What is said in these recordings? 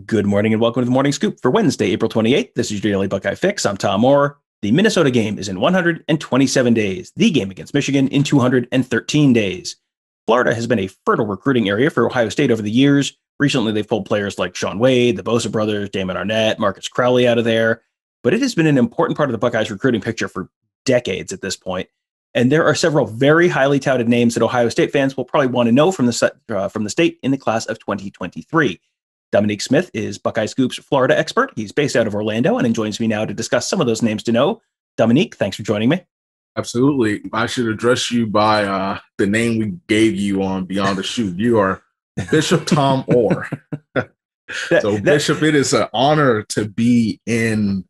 Good morning and welcome to the Morning Scoop for Wednesday, April 28th. This is your daily Buckeye Fix. I'm Tom Orr. The Minnesota game is in 127 days. The game against Michigan in 213 days. Florida has been a fertile recruiting area for Ohio State over the years. Recently, they've pulled players like Shaun Wade, the Bosa brothers, Damon Arnette, Marcus Crowley out of there. But it has been an important part of the Buckeyes recruiting picture for decades at this point. And there are several very highly touted names that Ohio State fans will probably want to know from the state in the class of 2023. Dominique Smith is Buckeye Scoop's Florida expert. He's based out of Orlando and joins me now to discuss some of those names to know. Dominique, thanks for joining me. Absolutely. I should address you by the name we gave you on Beyond the Shoot. You are Bishop Tom Orr. Bishop, it is an honor to be in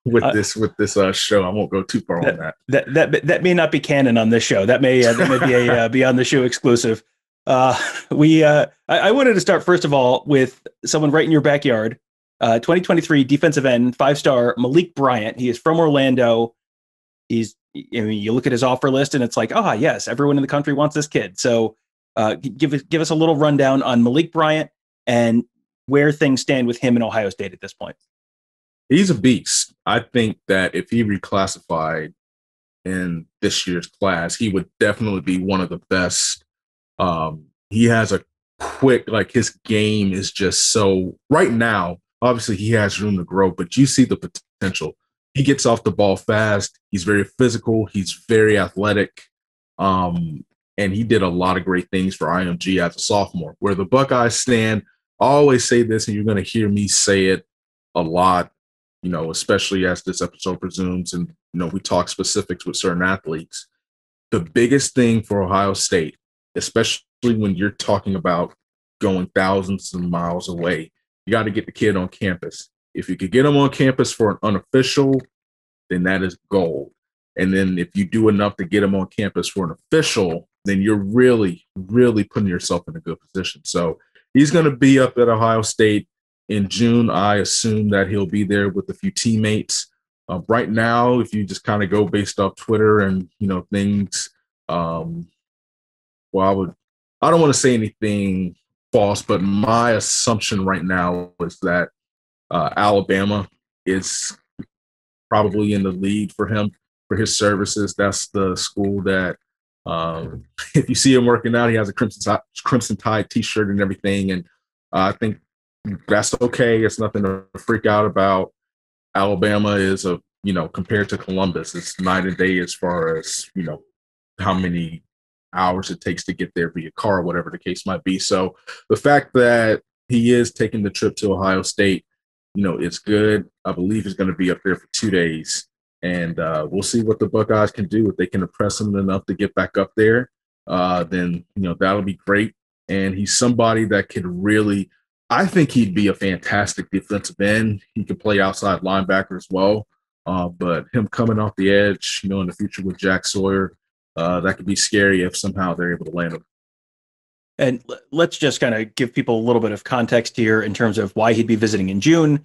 with this show. I won't go too far on that. That may not be canon on this show. That may be a Beyond the Shoe exclusive. I wanted to start first of all with someone right in your backyard. 2023 defensive end, 5-star Malik Bryant. He is from Orlando. You look at his offer list and it's like, yes, everyone in the country wants this kid. So give us a little rundown on Malik Bryant and where things stand with him in Ohio State at this point. He's a beast. I think that if he reclassified in this year's class, he would definitely be one of the best. He has a quick, his game is just so right now, obviously he has room to grow, but you see the potential. He gets off the ball fast. He's very physical. He's very athletic. And he did a lot of great things for IMG as a sophomore. Where the Buckeyes stand, I always say this, and you're going to hear me say it a lot, especially as this episode presumes, and, we talk specifics with certain athletes. The biggest thing for Ohio State, especially when you're talking about going thousands of miles away, you got to get the kid on campus. If you could get him on campus for an unofficial, then that is gold. And then if you do enough to get him on campus for an official, then you're really, really putting yourself in a good position. So he's going to be up at Ohio State in June. I assume that he'll be there with a few teammates. Right now, if you just kind of go based off Twitter and, things, I don't want to say anything false, but my assumption right now is that Alabama is probably in the lead for him for his services. That's the school that if you see him working out, he has a Crimson Tide T-shirt and everything, and I think that's okay. It's nothing to freak out about. Alabama is compared to Columbus, it's night and day as far as how many hours it takes to get there via car, whatever the case might be. So the fact that he is taking the trip to Ohio State, it's good. I believe he's going to be up there for 2 days, and we'll see what the Buckeyes can do. If they can impress him enough to get back up there, then that'll be great. And he's somebody that could really, I think he'd be a fantastic defensive end. He could play outside linebacker as well. But him coming off the edge, in the future with Jack Sawyer, that could be scary if somehow they're able to land him. And let's just kind of give people a little bit of context here in terms of why he'd be visiting in June,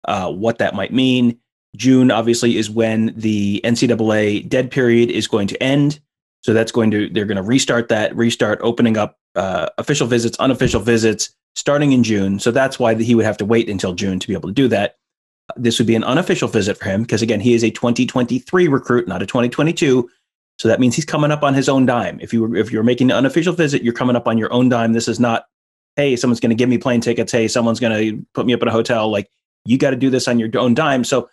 what that might mean. June, obviously, is when the NCAA dead period is going to end. So they're going to restart opening up official visits, unofficial visits, starting in June. So that's why he would have to wait until June to be able to do that. This would be an unofficial visit for him because, again, he is a 2023 recruit, not a 2022. So that means he's coming up on his own dime. If you're making an unofficial visit, you're coming up on your own dime. This is not, hey, someone's going to give me plane tickets. Hey, someone's going to put me up in a hotel. You got to do this on your own dime. So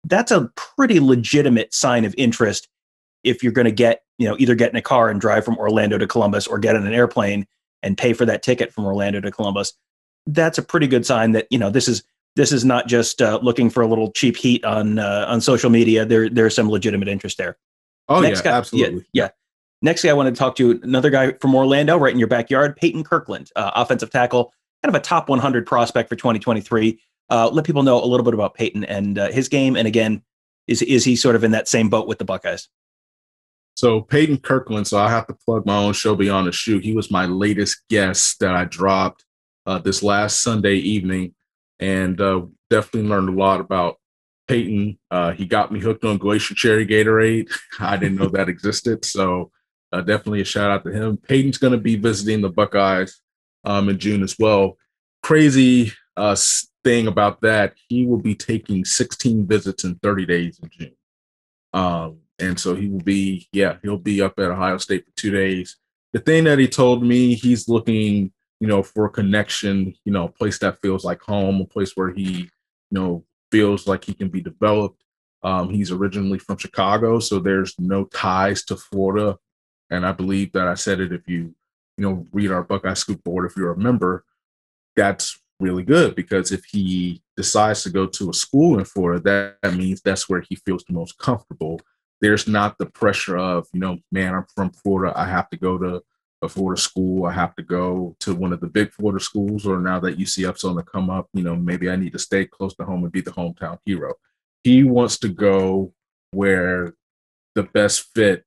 that's a pretty legitimate sign of interest if you're going to either get in a car and drive from Orlando to Columbus or get on an airplane and pay for that ticket from Orlando to Columbus. That's a pretty good sign that, this is not just looking for a little cheap heat on social media. There's some legitimate interest there. Oh, Next guy, absolutely. Yeah. Next guy I wanted to talk to, another guy from Orlando, right in your backyard, Peyton Kirkland, offensive tackle, kind of a top 100 prospect for 2023. Let people know a little bit about Peyton and his game. And again, is he sort of in that same boat with the Buckeyes? So Peyton Kirkland, so I have to plug my own show Beyond the Shoot. He was my latest guest that I dropped this last Sunday evening, and definitely learned a lot about Peyton. He got me hooked on Glacier Cherry Gatorade. I didn't know that existed, so definitely a shout out to him. Peyton's going to be visiting the Buckeyes in June as well. crazy thing about that, he will be taking 16 visits in 30 days in June. And so he'll be up at Ohio State for 2 days. The thing that he told me, he's looking, for a connection, a place that feels like home, a place where he, feels like he can be developed. He's originally from Chicago, so there's no ties to Florida. And I believe that I said it, if you, read our Buckeye Scoop board, if you're a member, that's really good, because if he decides to go to a school in Florida, that means that's where he feels the most comfortable. There's not the pressure of, man, I'm from Florida, I have to go to a Florida school, I have to go to one of the big Florida schools, or now that UCF's on the come up, maybe I need to stay close to home and be the hometown hero. He wants to go where the best fit,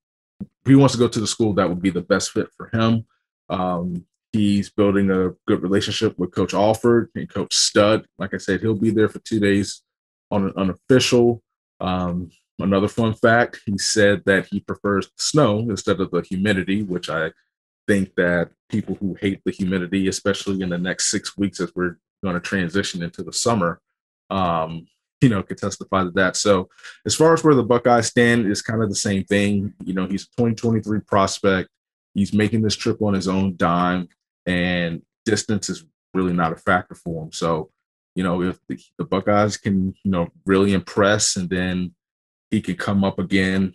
he wants to go to the school that would be the best fit for him. He's building a good relationship with Coach Alford and Coach Stud. Like I said, he'll be there for 2 days on an unofficial. Another fun fact, he said that he prefers the snow instead of the humidity, which I think that people who hate the humidity, especially in the next 6 weeks as we're going to transition into the summer, could testify to that. So as far as where the Buckeyes stand, it's kind of the same thing. He's a 2023 prospect. He's making this trip on his own dime, and distance is really not a factor for him. So, if the Buckeyes can, really impress, and then he could come up again,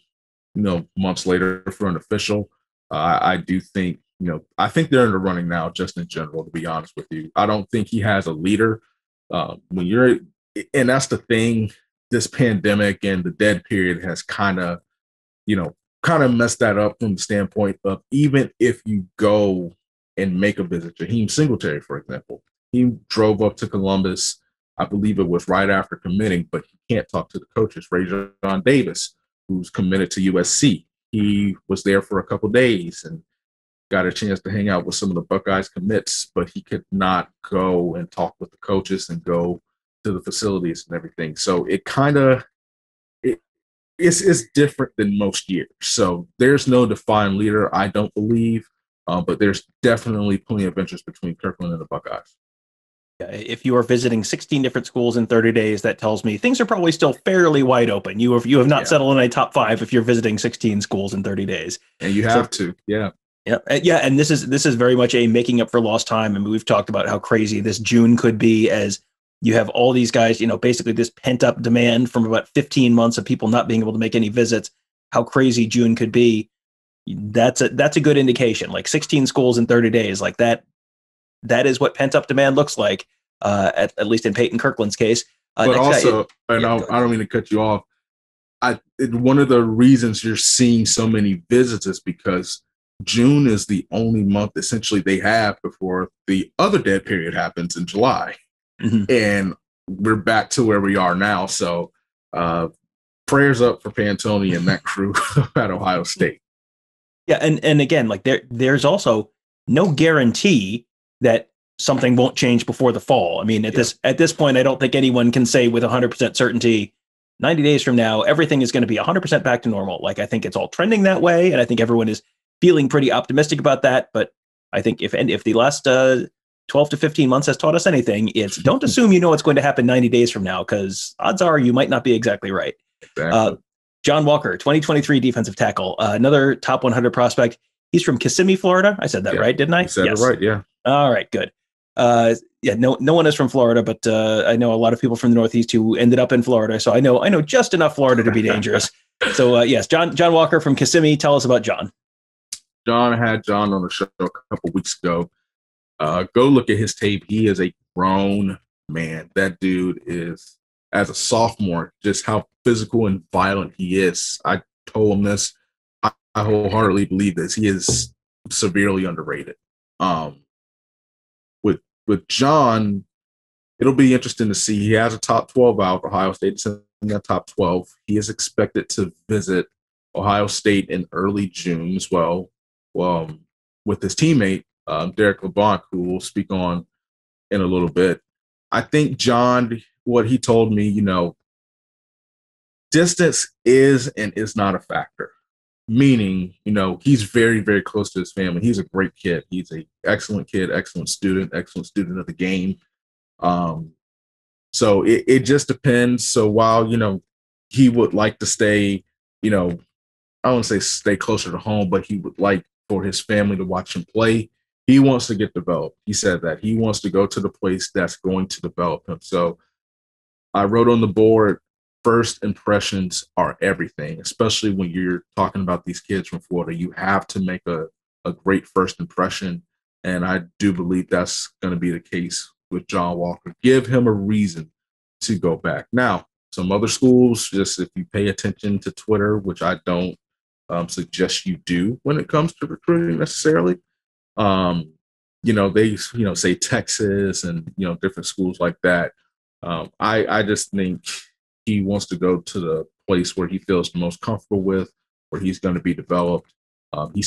months later for an official, I do think, I think they're in the running now, just in general, to be honest with you. I don't think he has a leader. And that's the thing, this pandemic and the dead period has kind of messed that up from the standpoint of, even if you go and make a visit, Jaheim Singletary, for example, he drove up to Columbus, I believe it was right after committing, but he can't talk to the coaches. Rajon Davis, who's committed to USC, he was there for a couple of days and got a chance to hang out with some of the Buckeyes commits, but he could not go and talk with the coaches and go to the facilities and everything. So it kind of, it's different than most years. So there's no defined leader, I don't believe, but there's definitely plenty of interest between Kirkland and the Buckeyes. If you are visiting 16 different schools in 30 days, that tells me things are probably still fairly wide open. You have not settled in a top 5 if you're visiting 16 schools in 30 days. And you have to, yeah. Yeah. And this is very much a making up for lost time. I mean, we've talked about how crazy this June could be, as you have all these guys, basically this pent up demand from about 15 months of people not being able to make any visits, how crazy June could be. That's a good indication. Like 16 schools in 30 days, like that is what pent up demand looks like, at least in Peyton Kirkland's case. But also, I don't mean to cut you off. One of the reasons you're seeing so many visits is because June is the only month essentially they have before the other dead period happens in July. Mm-hmm. And we're back to where we are now. So prayers up for Pantoni and that crew at Ohio State. Yeah. And again, like there's also no guarantee that something won't change before the fall. I mean, at this point, I don't think anyone can say with 100% certainty, 90 days from now, everything is going to be 100% back to normal. Like, I think it's all trending that way. And I think everyone is feeling pretty optimistic about that. But I think if the last 12 to 15 months has taught us anything, it's don't assume what's going to happen 90 days from now, because odds are you might not be exactly right. Exactly. John Walker, 2023 defensive tackle, another top 100 prospect. He's from Kissimmee, Florida. I said that right, didn't I? You said it right, yeah. All right, good. No one is from Florida, but I know a lot of people from the Northeast who ended up in Florida. So I know just enough Florida to be dangerous. So yes, John Walker from Kissimmee. Tell us about John. I had John on the show a couple weeks ago. Go look at his tape. He is a grown man. That dude is, as a sophomore, just how physical and violent he is. I told him this. I wholeheartedly believe this. He is severely underrated. With John, it'll be interesting to see. He has a top 12 out. Ohio State's in that top 12. He is expected to visit Ohio State in early June as well, with his teammate, Derek Leblanc, who we'll speak on in a little bit. I think John, what he told me, distance is and is not a factor. Meaning, he's very, very close to his family. He's a great kid. He's an excellent kid, excellent student of the game. So it just depends. So while, he would like to stay, I wouldn't say stay closer to home, but he would like for his family to watch him play. He wants to get developed. He said that he wants to go to the place that's going to develop him. So I wrote on the board, first impressions are everything, especially when you're talking about these kids from Florida. You have to make a great first impression. And I do believe that's going to be the case with John Walker. Give him a reason to go back. Now, some other schools, just if you pay attention to Twitter, which I don't suggest you do when it comes to recruiting necessarily, they say Texas and different schools like that. I just think he wants to go to the place where he feels the most comfortable with, where he's going to be developed. He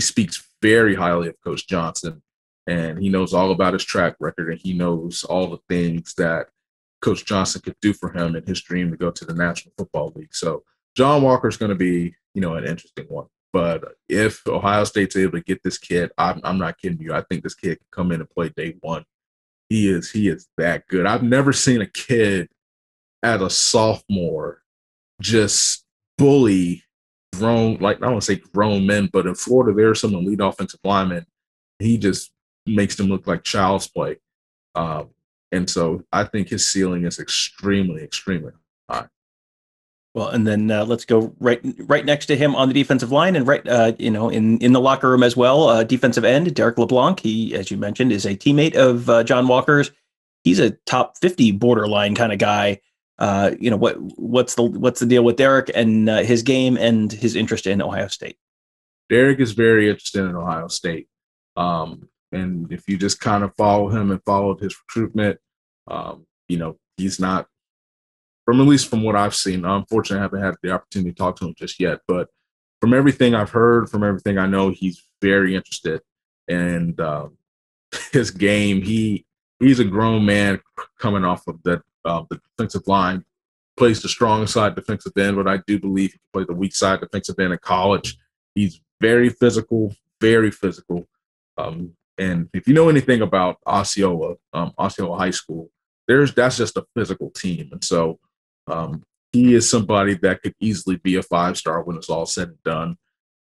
speaks very highly of Coach Johnson, and he knows all about his track record, and he knows all the things that Coach Johnson could do for him in his dream to go to the National Football League. So John Walker is going to be, an interesting one. But if Ohio State's able to get this kid, I'm not kidding you. I think this kid can come in and play day one. He is that good. I've never seen a kid as a sophomore just bully grown, like I don't want to say grown men, but in Florida, there are some elite offensive linemen. He just makes them look like child's play. And so I think his ceiling is extremely, extremely high. Well, and then let's go right next to him on the defensive line, and in the locker room as well. Defensive end Derek Leblanc. He, as you mentioned, is a teammate of John Walker's. He's a top 50 borderline kind of guy. What's the deal with Derek and his game and his interest in Ohio State? Derek is very interested in Ohio State, and if you just kind of follow him and followed his recruitment, he's not. At least from what I've seen, unfortunately, I haven't had the opportunity to talk to him just yet. But from everything I've heard, from everything I know, he's very interested in his game. He's a grown man coming off of the defensive line, plays the strong side defensive end, but I do believe he can play the weak side defensive end in college. He's very physical, very physical. And if you know anything about Osceola High School, that's just a physical team. And so he is somebody that could easily be a 5-star when it's all said and done.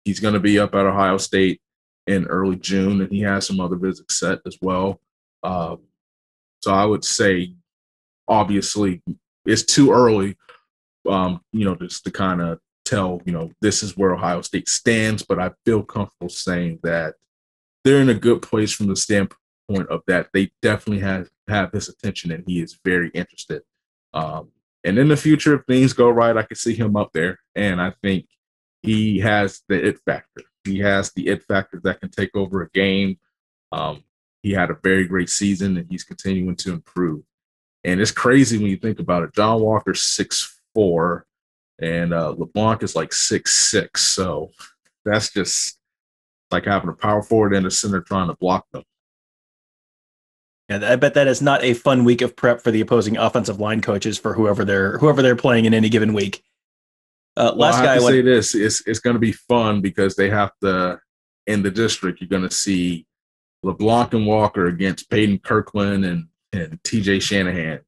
He's going to be up at Ohio State in early June, and he has some other visits set as well. So I would say, obviously, it's too early, just to kind of tell, this is where Ohio State stands, but I feel comfortable saying that they're in a good place from the standpoint of that they definitely have his attention, and he is very interested. And in the future, if things go right, I could see him up there. And I think he has the it factor. He has the it factor that can take over a game. He had a very great season, and he's continuing to improve. And it's crazy when you think about it. John Walker's 6'4", and LeBlanc is like 6'6". So that's just like having a power forward and a center trying to block them. And I bet that is not a fun week of prep for the opposing offensive line coaches for whoever they're playing in any given week. I say this: it's going to be fun because they have to, in the district, you're going to see LeBlanc and Walker against Peyton, Kirkland, and TJ Shanahan.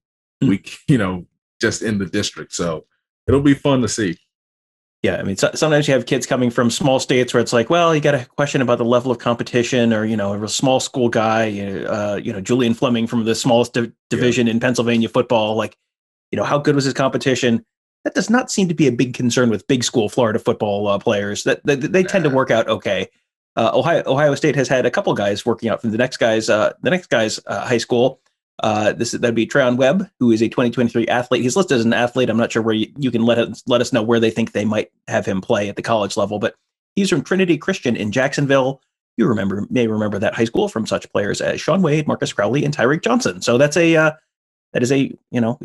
Just in the district, so it'll be fun to see. Yeah, I mean, sometimes you have kids coming from small states where it's like, well, you got a question about the level of competition, or a small school guy, Julian Fleming from the smallest division in Pennsylvania football. Like, how good was his competition? That does not seem to be a big concern with big school Florida football players. That they tend to work out okay. Ohio State has had a couple guys working out from the next guy's high school. That'd be Tron Webb, who is a 2023 athlete. He's listed as an athlete. I'm not sure where you can let us know where they think they might have him play at the college level, but he's from Trinity Christian in Jacksonville. You may remember that high school from such players as Shaun Wade, Marcus Crowley, and Tyreek Johnson. So that is we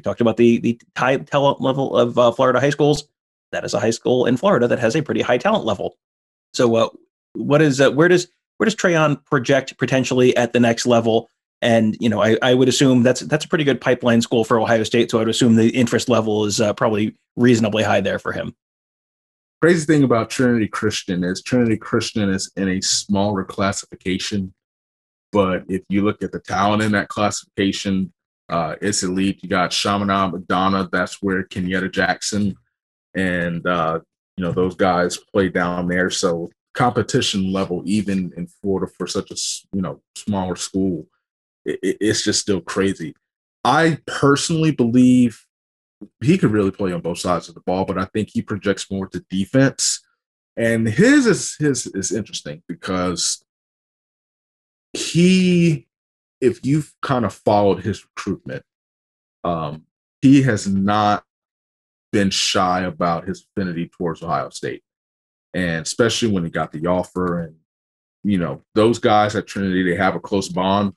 talked about the high talent level of Florida high schools. That is a high school in Florida that has a pretty high talent level. So where does Trayon project potentially at the next level? And, I would assume that's a pretty good pipeline school for Ohio State. So I would assume the interest level is probably reasonably high there for him. Crazy thing about Trinity Christian is in a smaller classification. But if you look at the talent in that classification, It's elite. You got Chaminade, Madonna. That's where Kenyatta Jackson and those guys play down there. So competition level, even in Florida, for such a smaller school, it's just still crazy. I personally believe he could really play on both sides of the ball, but I think he projects more to defense. And his is interesting because if you've kind of followed his recruitment, he has not been shy about his affinity towards Ohio State. And especially when he got the offer, and those guys at Trinity, they have a close bond.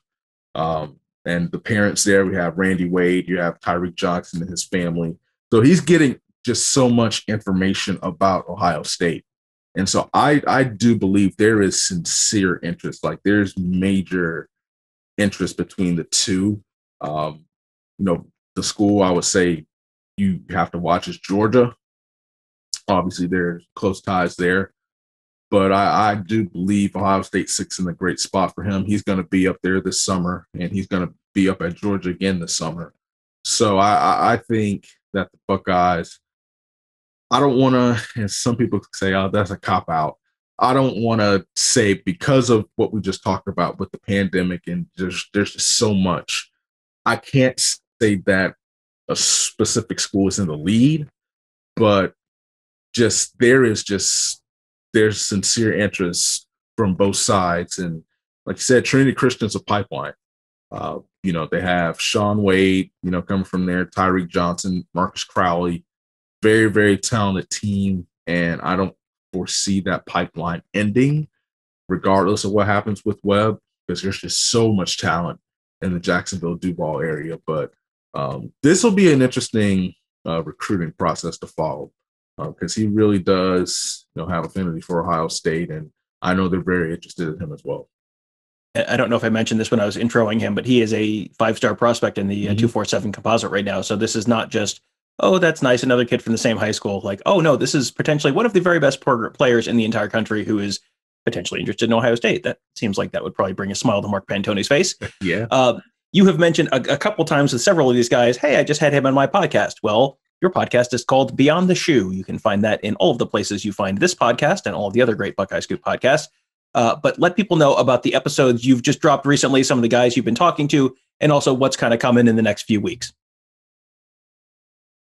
And the parents there, we have Randy Wade, you have Tyreek Johnson and his family. So he's getting just so much information about Ohio State. And so I do believe there is sincere interest. Like, there's major interest between the two. The school I would say you have to watch is Georgia. Obviously, there's close ties there. But I do believe Ohio State sits in a great spot for him. He's going to be up there this summer, and he's going to be up at Georgia again this summer. So I think that the Buckeyes, I don't want to, and some people say, oh, that's a cop-out. I don't want to say, because of what we just talked about with the pandemic, and there's just so much, I can't say that a specific school is in the lead, but there's sincere interest from both sides. And like you said, Trinity Christian's a pipeline. They have Shaun Wade, coming from there, Tyreek Johnson, Marcus Crowley, very, very talented team. And I don't foresee that pipeline ending regardless of what happens with Webb, because there's just so much talent in the Jacksonville Duval area. But this will be an interesting recruiting process to follow, because he really does have affinity for Ohio State, and I know they're very interested in him as well. I don't know if I mentioned this when I was introing him, but he is a 5-star prospect in the 247 composite right now. So this is not just, oh, that's nice, another kid from the same high school. Like, oh, no, this is potentially one of the very best players in the entire country who is potentially interested in Ohio State. That seems like that would probably bring a smile to Mark Pantoni's face. Yeah. You have mentioned a couple times with several of these guys, hey, I just had him on my podcast. Well, your podcast is called Beyond the Shoe. You can find that in all of the places you find this podcast and all of the other great Buckeye Scoop podcasts. But let people know about the episodes you've just dropped recently, some of the guys you've been talking to, and also what's kind of coming in the next few weeks.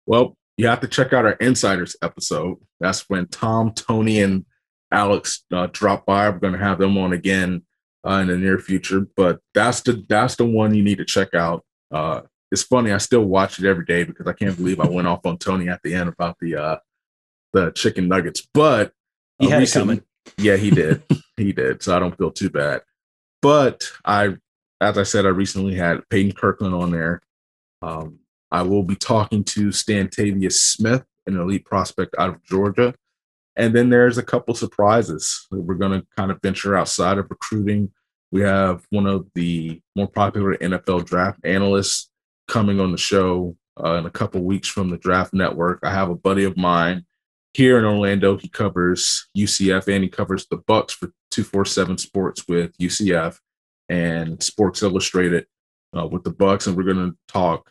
Well, you have to check out our Insiders episode. That's when Tom, Tony, and Alex drop by. We're going to have them on again in the near future. But that's the one you need to check out. It's funny, I still watch it every day because I can't believe I went off on Tony at the end about the chicken nuggets. But he had it coming. Yeah, he did. He did. So I don't feel too bad. But as I said, I recently had Peyton Kirkland on there. I will be talking to Stantavius Smith, an elite prospect out of Georgia. And then there's a couple surprises. We're going to kind of venture outside of recruiting. We have one of the more popular NFL draft analysts coming on the show in a couple weeks from the Draft Network. I have a buddy of mine here in Orlando. He covers UCF and he covers the Bucks for 247 Sports with UCF and Sports Illustrated with the Bucks. And we're going to talk,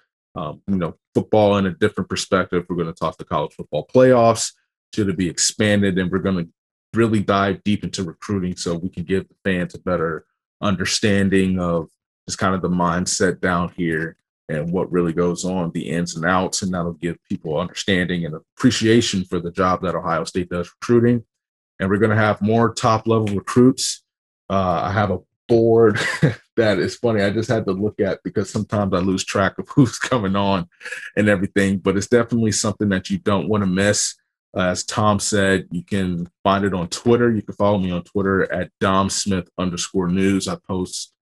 football in a different perspective. We're going to talk the college football playoffs. Should it be expanded? And we're going to really dive deep into recruiting so we can give the fans a better understanding of just kind of the mindset down here and what really goes on, the ins and outs, and that'll give people understanding and appreciation for the job that Ohio State does recruiting. And we're going to have more top-level recruits. I have a board that is funny. I just had to look at because sometimes I lose track of who's coming on and everything, but it's definitely something that you don't want to miss. As Tom said, you can find it on Twitter. You can follow me on Twitter at DomSmith_news. I post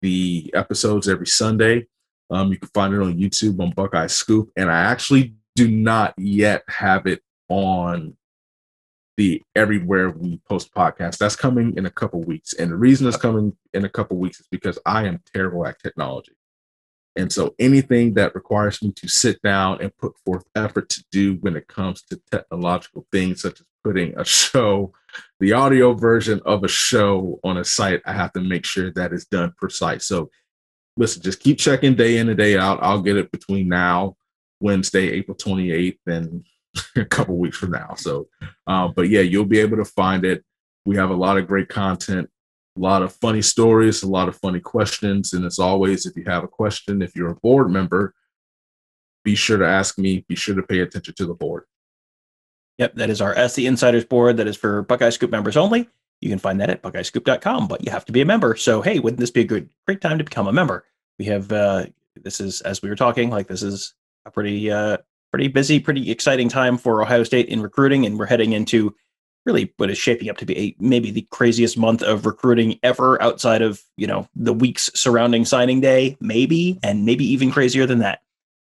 the episodes every Sunday. You can find it on YouTube on Buckeye Scoop. And I actually do not yet have it on the everywhere we post podcasts. That's coming in a couple weeks. And the reason it's coming in a couple weeks is because I am terrible at technology. And so anything that requires me to sit down and put forth effort to do when it comes to technological things, such as putting a show, the audio version of a show on a site, I have to make sure that it's done precise. So listen, just keep checking day in and day out. I'll get it between now, Wednesday, April 28th, and a couple weeks from now. So, but yeah, you'll be able to find it. We have a lot of great content, a lot of funny stories, a lot of funny questions. And as always, if you have a question, if you're a board member, be sure to ask me. Be sure to pay attention to the board. Yep, that is our Ask the Insiders board. That is for Buckeye Scoop members only. You can find that at buckeyescoop.com, but you have to be a member. So, hey, wouldn't this be a great time to become a member? We have, this is, as we were talking, like this is a pretty busy, pretty exciting time for Ohio State in recruiting. And we're heading into really what is shaping up to be maybe the craziest month of recruiting ever outside of, the weeks surrounding signing day, maybe even crazier than that.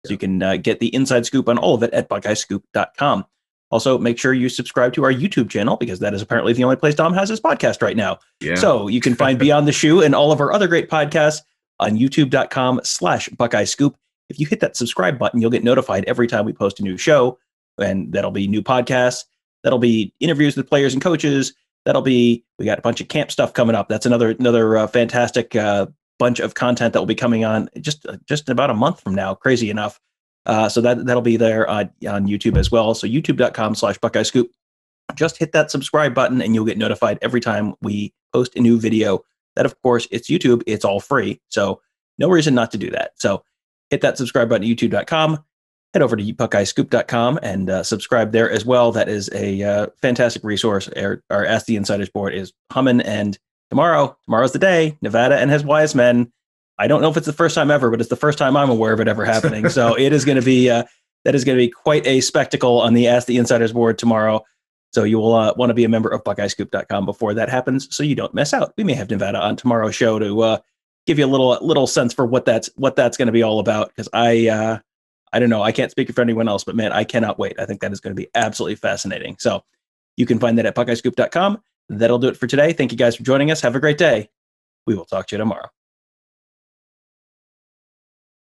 So you can get the inside scoop on all of it at buckeyescoop.com. Also, make sure you subscribe to our YouTube channel because that is apparently the only place Dom has his podcast right now. Yeah. So you can find Beyond the Shoe and all of our other great podcasts on youtube.com/Buckeye Scoop. If you hit that subscribe button, you'll get notified every time we post a new show, and that'll be new podcasts. That'll be interviews with players and coaches. We got a bunch of camp stuff coming up. That's another fantastic bunch of content that will be coming on just about a month from now. Crazy enough. So that'll be there on YouTube as well. So youtube.com/Buckeye Scoop. Just hit that subscribe button and you'll get notified every time we post a new video. That, of course, it's YouTube. It's all free. So no reason not to do that. So hit that subscribe button at youtube.com. Head over to buckeyescoop.com and subscribe there as well. That is a fantastic resource. Our Ask the Insiders board is humming. And tomorrow's the day. Nevada and his wise men. I don't know if it's the first time ever, but it's the first time I'm aware of it ever happening. So it is going to be quite a spectacle on the Ask the Insiders board tomorrow. So you will want to be a member of buckeyescoop.com before that happens, so you don't miss out. We may have Nevada on tomorrow's show to give you a little sense for what that's going to be all about. Because I don't know, I can't speak for anyone else, but man, I cannot wait. I think that is going to be absolutely fascinating. So you can find that at buckeyescoop.com. That'll do it for today. Thank you guys for joining us. Have a great day. We will talk to you tomorrow.